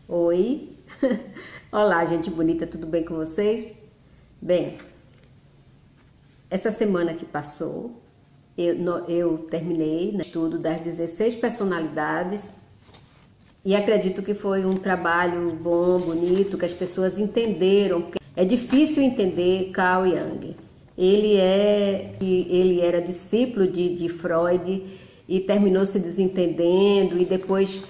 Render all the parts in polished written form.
Oi, olá gente bonita, tudo bem com vocês? Bem, essa semana que passou, eu terminei o estudo das 16 personalidades e acredito que foi um trabalho bom, bonito, que as pessoas entenderam. É difícil entender Carl Jung. Ele era discípulo de Freud e terminou se desentendendo e depois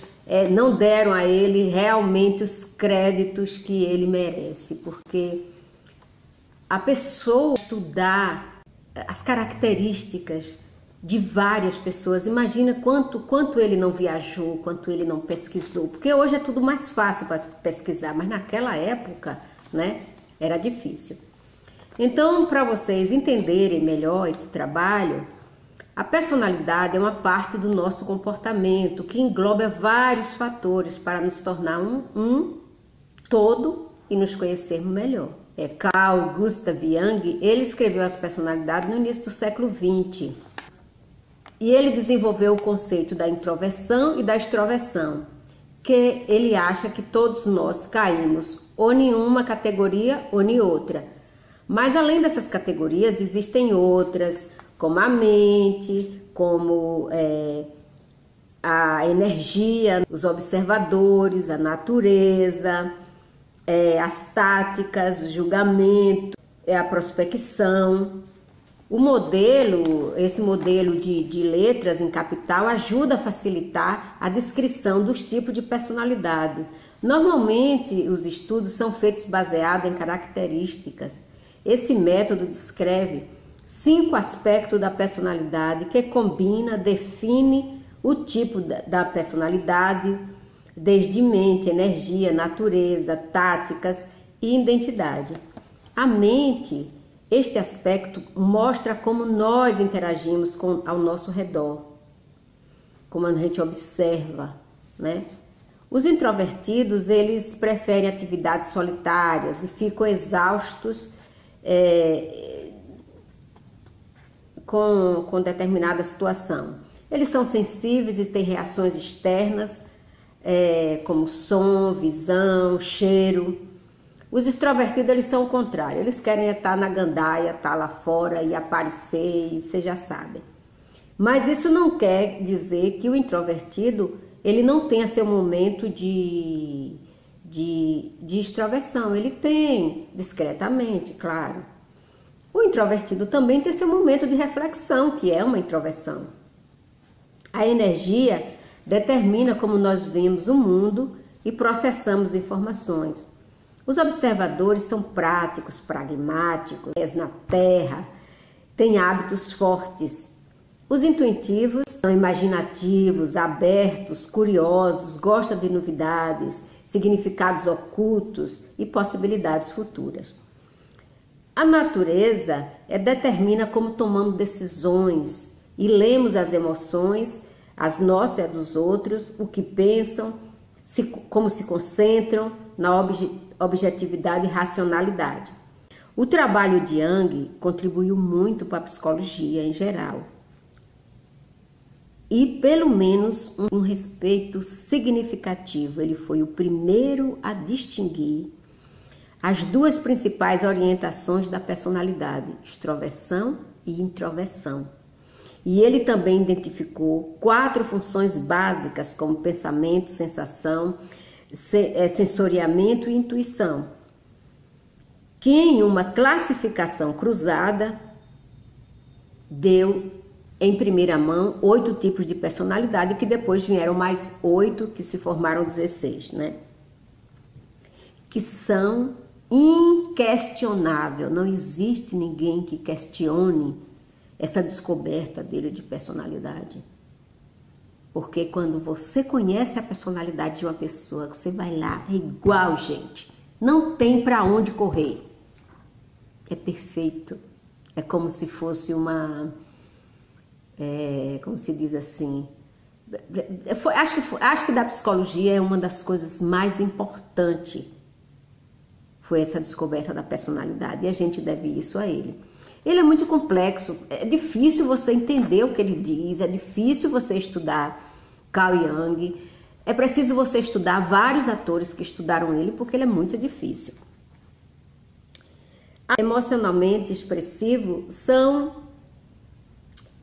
não deram a ele realmente os créditos que ele merece, porque a pessoa estudar as características de várias pessoas, imagina quanto ele não viajou, quanto ele não pesquisou, porque hoje é tudo mais fácil para pesquisar, mas naquela época, né, era difícil. Então, para vocês entenderem melhor esse trabalho, a personalidade é uma parte do nosso comportamento que engloba vários fatores para nos tornar um todo e nos conhecermos melhor. Carl Gustav Jung, ele escreveu as personalidades no início do século XX e ele desenvolveu o conceito da introversão e da extroversão, que ele acha que todos nós caímos ou em uma categoria ou em outra. Mas além dessas categorias existem outras, como a mente, como a energia, os observadores, a natureza, as táticas, o julgamento, a prospecção. Esse modelo de letras em capital ajuda a facilitar a descrição dos tipos de personalidade. Normalmente os estudos são feitos baseados em características. Esse método descreve 5 aspectos da personalidade que combina, define o tipo da personalidade, desde mente, energia, natureza, táticas e identidade. A mente, este aspecto mostra como nós interagimos ao nosso redor, como a gente observa, né? Os introvertidos, eles preferem atividades solitárias e ficam exaustos com determinada situação. Eles são sensíveis e têm reações externas, como som, visão, cheiro. Os extrovertidos, eles são o contrário. Eles querem estar na gandaia, estar lá fora e aparecer, e vocês já sabem. Mas isso não quer dizer que o introvertido, ele não tenha seu momento de extroversão. Ele tem, discretamente, claro. O introvertido também tem seu momento de reflexão, que é uma introversão. A energia determina como nós vemos o mundo e processamos informações. Os observadores são práticos, pragmáticos, na terra, têm hábitos fortes. Os intuitivos são imaginativos, abertos, curiosos, gostam de novidades, significados ocultos e possibilidades futuras. A natureza determina como tomamos decisões e lemos as emoções, as nossas e as dos outros, o que pensam, como se concentram na objetividade e racionalidade. O trabalho de Jung contribuiu muito para a psicologia em geral. E pelo menos um respeito significativo. Ele foi o primeiro a distinguir as 2 principais orientações da personalidade, extroversão e introversão. E ele também identificou 4 funções básicas, como pensamento, sensação, sensoriamento e intuição, que em uma classificação cruzada deu em primeira mão 8 tipos de personalidade, que depois vieram mais 8, que se formaram 16, né? Que são inquestionável. Não existe ninguém que questione essa descoberta dele de personalidade. Porque quando você conhece a personalidade de uma pessoa, que você vai lá, é igual, gente. Não tem para onde correr. É perfeito. É como se fosse como se diz assim, acho que da psicologia é uma das coisas mais importantes, foi essa descoberta da personalidade, e a gente deve isso a ele. Ele é muito complexo, é difícil você entender o que ele diz, é difícil você estudar Carl Jung, É preciso você estudar vários atores que estudaram ele, porque ele é muito difícil. Emocionalmente expressivos são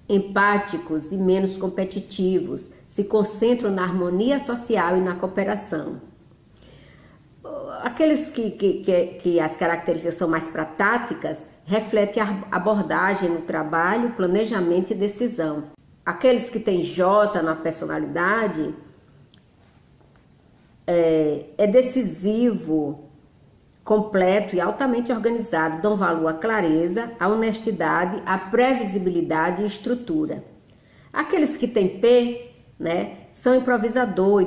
empáticos e menos competitivos, se concentram na harmonia social e na cooperação. Aqueles que as características são mais práticas, refletem a abordagem no trabalho, planejamento e decisão. Aqueles que têm J na personalidade, é decisivo, completo e altamente organizado, dão valor à clareza, à honestidade, à previsibilidade e estrutura. Aqueles que têm P, né, são improvisador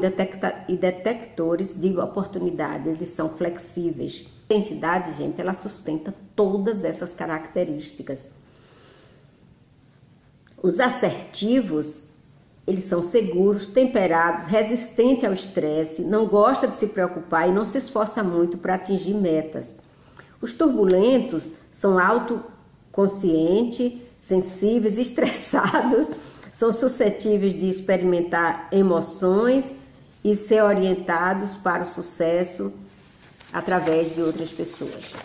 e detectores de oportunidades, eles são flexíveis. A identidade, gente, ela sustenta todas essas características. Os assertivos, eles são seguros, temperados, resistentes ao estresse, não gosta de se preocupar e não se esforça muito para atingir metas. Os turbulentos são autoconscientes, sensíveis, estressados, são suscetíveis de experimentar emoções e ser orientados para o sucesso através de outras pessoas.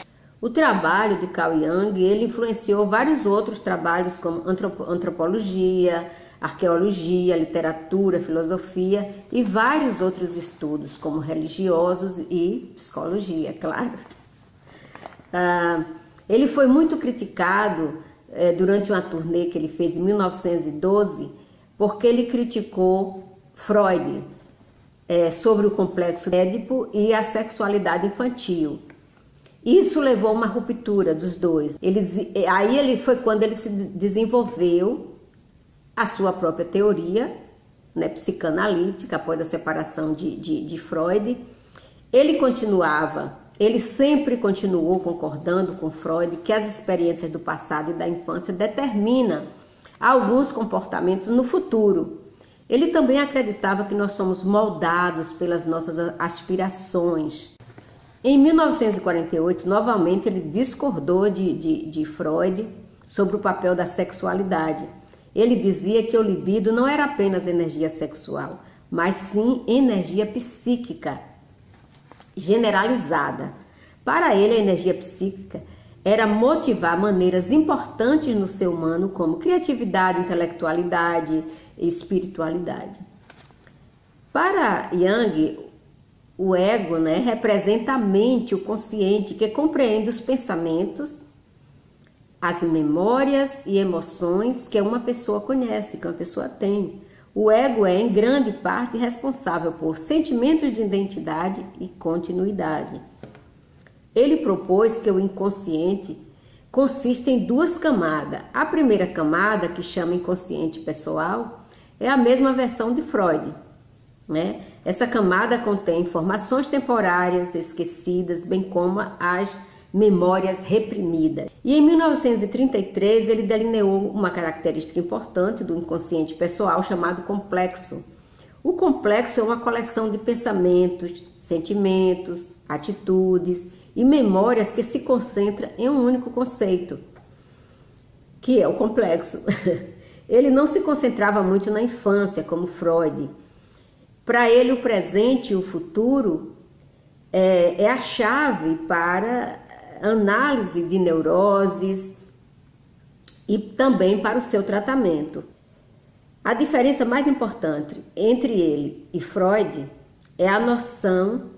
O trabalho de Carl Jung, ele influenciou vários outros trabalhos como antropologia, arqueologia, literatura, filosofia e vários outros estudos, como religiosos e psicologia, claro. Ele foi muito criticado durante uma turnê que ele fez em 1912, porque ele criticou Freud sobre o complexo de Édipo e a sexualidade infantil. Isso levou a uma ruptura dos dois. Aí foi quando ele se desenvolveu a sua própria teoria, né, psicanalítica, após a separação de Freud. Ele sempre continuou concordando com Freud que as experiências do passado e da infância determinam alguns comportamentos no futuro. Ele também acreditava que nós somos moldados pelas nossas aspirações. Em 1948, novamente, ele discordou de Freud sobre o papel da sexualidade. Ele dizia que o libido não era apenas energia sexual, mas sim energia psíquica generalizada. Para ele, a energia psíquica era motivar maneiras importantes no ser humano, como criatividade, intelectualidade e espiritualidade. Para Jung, o ego, né, representa a mente, o consciente, que compreende os pensamentos, as memórias e emoções que uma pessoa conhece, que uma pessoa tem. O ego é, em grande parte, responsável por sentimentos de identidade e continuidade. Ele propôs que o inconsciente consiste em duas camadas. A primeira camada, que chama inconsciente pessoal, é a mesma versão de Freud, né? Essa camada contém informações temporárias esquecidas, bem como as memórias reprimidas. E em 1933 ele delineou uma característica importante do inconsciente pessoal chamado complexo. O complexo é uma coleção de pensamentos, sentimentos, atitudes e memórias que se concentram em um único conceito, que é o complexo. Ele não se concentrava muito na infância, como Freud. Para ele, o presente e o futuro é a chave para análise de neuroses e também para o seu tratamento. A diferença mais importante entre ele e Freud é a noção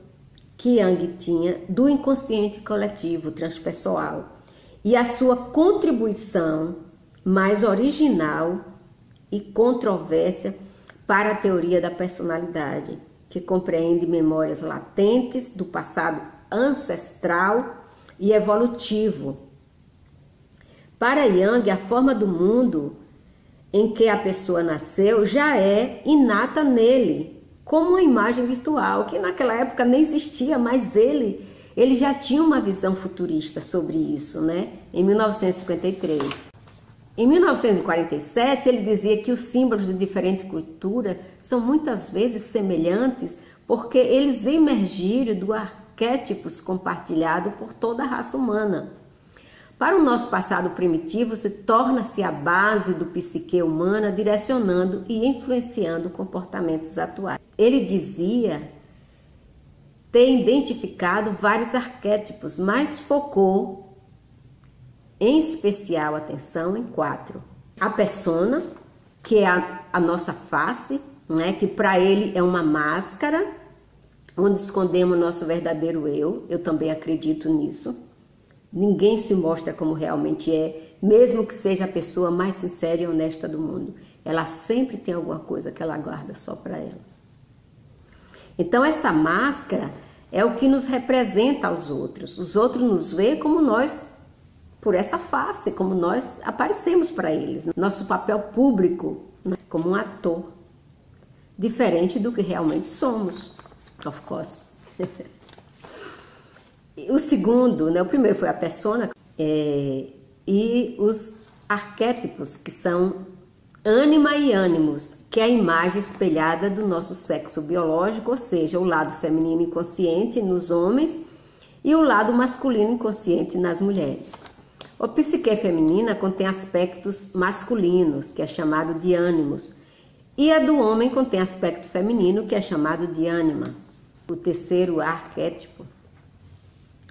que Jung tinha do inconsciente coletivo transpessoal e a sua contribuição mais original e controversa para a teoria da personalidade, que compreende memórias latentes do passado ancestral e evolutivo. Para Jung, a forma do mundo em que a pessoa nasceu já é inata nele, como uma imagem virtual, que naquela época nem existia, mas ele já tinha uma visão futurista sobre isso, né? Em 1953. Em 1947, ele dizia que os símbolos de diferentes culturas são muitas vezes semelhantes porque eles emergiram do arquétipos compartilhado por toda a raça humana. Para o nosso passado primitivo, torna-se a base do psique humana, direcionando e influenciando comportamentos atuais. Ele dizia ter identificado vários arquétipos, mas focou em especial atenção em 4. A persona, que é a nossa face, né, que para ele é uma máscara, onde escondemos o nosso verdadeiro eu também acredito nisso. Ninguém se mostra como realmente é, mesmo que seja a pessoa mais sincera e honesta do mundo. Ela sempre tem alguma coisa que ela guarda só para ela. Então essa máscara é o que nos representa aos outros. Os outros nos veem como nós, por essa face, como nós aparecemos para eles. Nosso papel público, né, como um ator, diferente do que realmente somos, of course. O segundo, né, o primeiro foi a persona, e os arquétipos, que são ânima e ânimos, que é a imagem espelhada do nosso sexo biológico, ou seja, o lado feminino inconsciente nos homens e o lado masculino inconsciente nas mulheres. A psique feminina contém aspectos masculinos, que é chamado de ânimos, e a do homem contém aspecto feminino, que é chamado de ânima. O terceiro arquétipo,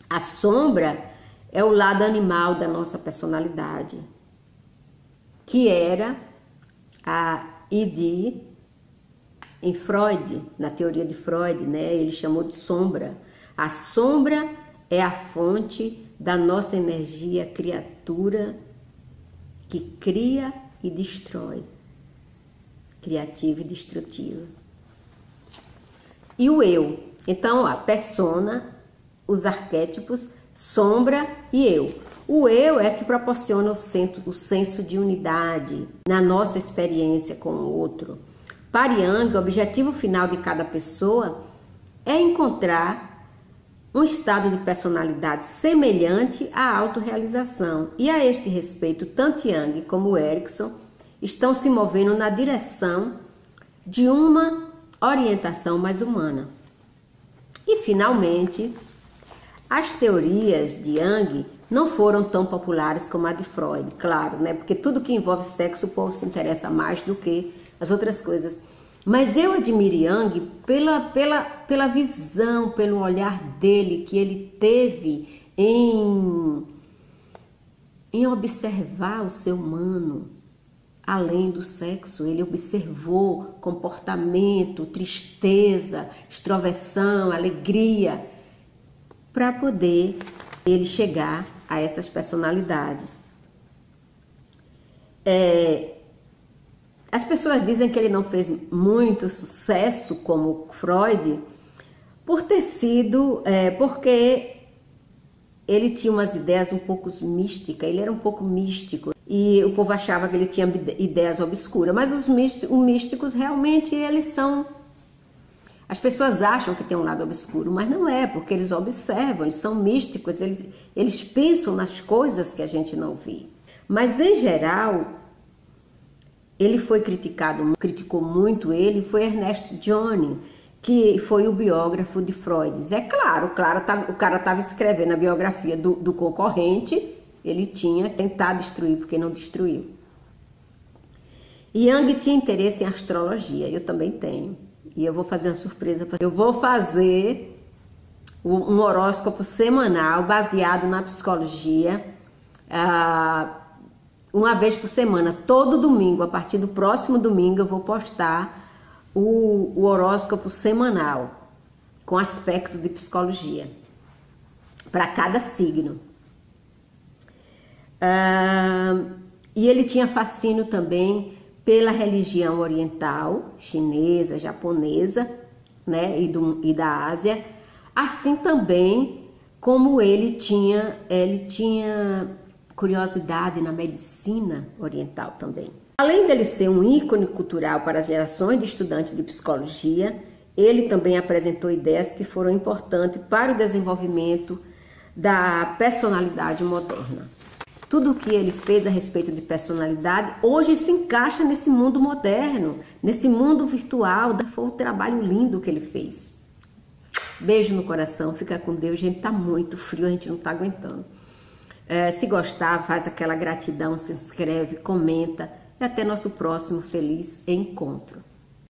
a sombra, é o lado animal da nossa personalidade, que era a id em Freud, na teoria de Freud, né? Ele chamou de sombra. A sombra é a fonte da nossa energia criatura que cria e destrói, criativa e destrutiva. E o eu, então a persona, os arquétipos, sombra e eu. O eu é que proporciona o senso de unidade na nossa experiência com o outro. Para Jung, o objetivo final de cada pessoa é encontrar um estado de personalidade semelhante à autorrealização. E a este respeito, tanto Jung como Erikson estão se movendo na direção de uma orientação mais humana. E, finalmente, as teorias de Jung não foram tão populares como a de Freud, claro, né? Porque tudo que envolve sexo o povo se interessa mais do que as outras coisas. Mas eu admiro Jung pela visão, pelo olhar dele, que ele teve em observar o ser humano além do sexo. Ele observou comportamento, tristeza, extroversão, alegria, para poder ele chegar a essas personalidades. As pessoas dizem que ele não fez muito sucesso como Freud por ter sido, porque ele tinha umas ideias um pouco místicas, ele era um pouco místico e o povo achava que ele tinha ideias obscuras, mas os místicos realmente eles são... As pessoas acham que tem um lado obscuro, mas não é, porque eles observam, eles são místicos, eles pensam nas coisas que a gente não vê. Mas, em geral, ele foi criticou muito ele, foi Ernest Joni, que foi o biógrafo de Freud. É claro, o cara estava escrevendo a biografia do concorrente, ele tinha tentado destruir, porque não destruiu. E Jung tinha interesse em astrologia, eu também tenho. E eu vou fazer uma surpresa. Eu vou fazer um horóscopo semanal baseado na psicologia, uma vez por semana, todo domingo. A partir do próximo domingo eu vou postar o horóscopo semanal com aspecto de psicologia para cada signo. E ele tinha fascínio também pela religião oriental, chinesa, japonesa, né, e da Ásia, assim também como ele tinha curiosidade na medicina oriental também. Além dele ser um ícone cultural para gerações de estudantes de psicologia, ele também apresentou ideias que foram importantes para o desenvolvimento da personalidade moderna. Tudo o que ele fez a respeito de personalidade hoje se encaixa nesse mundo moderno, nesse mundo virtual. Foi um trabalho lindo que ele fez. Beijo no coração, fica com Deus. Gente, tá muito frio, a gente não tá aguentando. Se gostar, faz aquela gratidão, se inscreve, comenta e até nosso próximo feliz encontro.